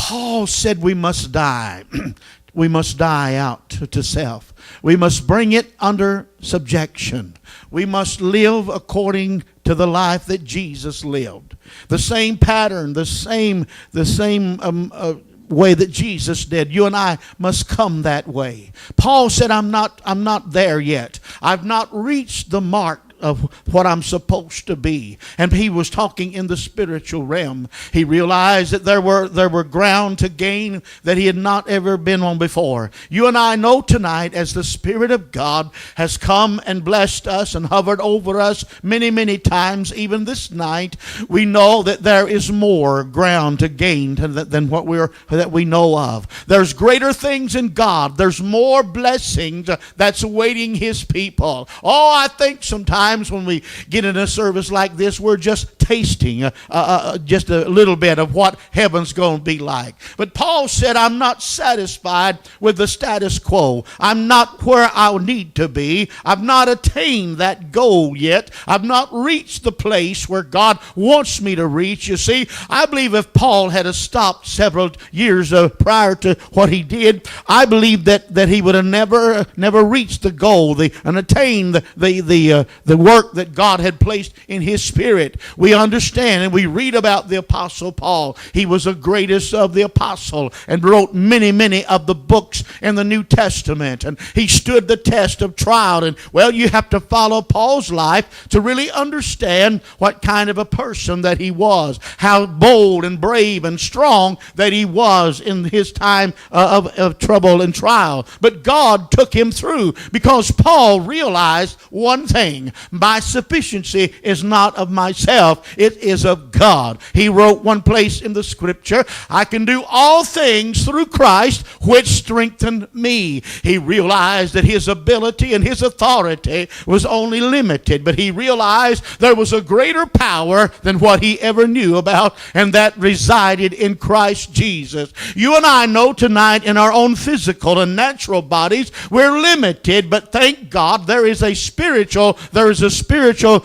Paul said we must die. We must die out to self. We must bring it under subjection. We must live according to the life that Jesus lived. The same pattern, the same way that Jesus did. You and I must come that way. Paul said, I'm not there yet. I've not reached the mark of what I'm supposed to be. And he was talking in the spiritual realm. He realized that there were ground to gain that he had not ever been on before. You and I know tonight, as the Spirit of God has come and blessed us and hovered over us many, many times, even this night, we know that there is more ground to gain than what that we know of. There's greater things in God. There's more blessings that's awaiting His people. Oh, I think sometimes when we get in a service like this, we're just tasting just a little bit of what heaven's going to be like. But Paul said, I'm not satisfied with the status quo. I'm not where I need to be. I've not attained that goal yet. I've not reached the place where God wants me to reach. You see, I believe if Paul had stopped several years prior to what he did, I believe that he would have never reached the goal and attained the work that God had placed in his spirit. We understand and we read about the Apostle Paul. He was the greatest of the apostle and wrote many of the books in the New Testament. And he stood the test of trial. And well, you have to follow Paul's life to really understand what kind of a person that he was. How bold and brave and strong that he was in his time of trouble and trial. But God took him through because Paul realized one thing. My sufficiency is not of myself, it is of God. He wrote one place in the scripture, I can do all things through Christ which strengthened me. He realized that his ability and his authority was only limited, but he realized there was a greater power than what he ever knew about, and that resided in Christ Jesus. You and I know tonight in our own physical and natural bodies, we're limited, but thank God there is a spiritual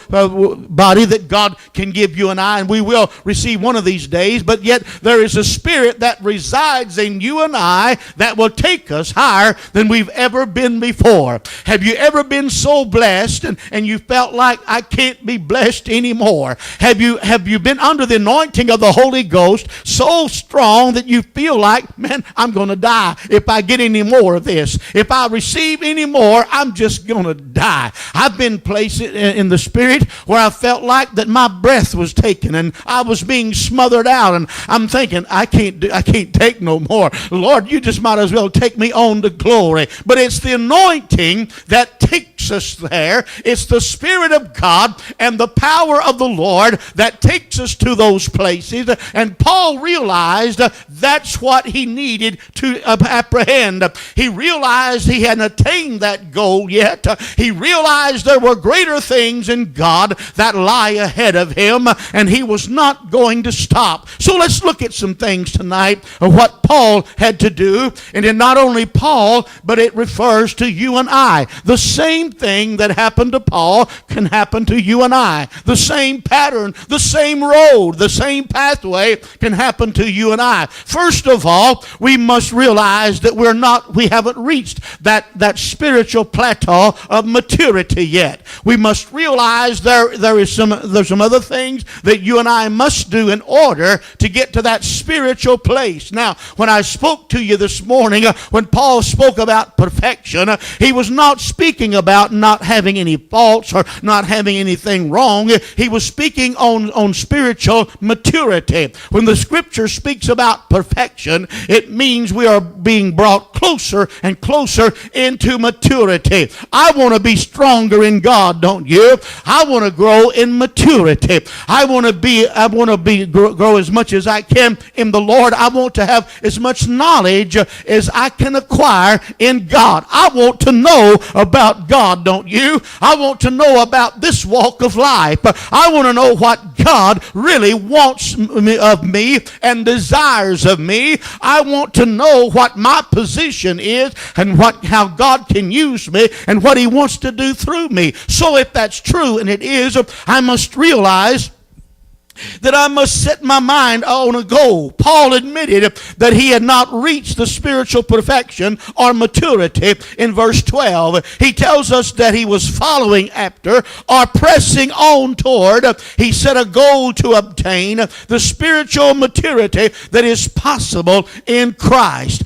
body that God can give you and I, and we will receive one of these days. But yet there is a spirit that resides in you and I that will take us higher than we've ever been before. Have you ever been so blessed and you felt like I can't be blessed anymore? Have you been under the anointing of the Holy Ghost so strong that you feel like, man, I'm going to die if I get any more of this. If I receive any more, I'm just going to die. I've been placed in the spirit where I felt like that my breath was taken and I was being smothered out, and I'm thinking, I can't take no more. Lord, you just might as well take me on to glory. But it's the anointing that takes us there. It's the Spirit of God and the power of the Lord that takes us to those places. And Paul realized that's what he needed to apprehend. He realized he hadn't attained that goal yet. He realized there were greater things in God that lie ahead of him, and he was not going to stop. So let's look at some things tonight of what Paul had to do. And then not only Paul, but it refers to you and I. The same thing that happened to Paul can happen to you and I. The same pattern, the same road, the same pathway can happen to you and I. First of all, we must realize that we haven't reached that spiritual plateau of maturity yet. We must realize there's some other things that you and I must do in order to get to that spiritual place. Now, when I spoke to you this morning, when Paul spoke about perfection, he was not speaking about not having any faults or not having anything wrong. He was speaking on spiritual maturity. When the scripture speaks about perfection, it means we are being brought closer and closer into maturity. I want to be stronger in God, don't you? I want to grow in maturity. I want to grow as much as I can in the Lord. I want to have as much knowledge as I can acquire in God. I want to know about God, don't you? I want to know about this walk of life. I want to know what God really wants of me and desires of me. I want to know what my position is and how God can use me and what He wants to do through me. So if that's true, and it is, I must realize that I must set my mind on a goal. Paul admitted that he had not reached the spiritual perfection or maturity in verse 12. He tells us that he was following after or pressing on toward. He set a goal to obtain the spiritual maturity that is possible in Christ.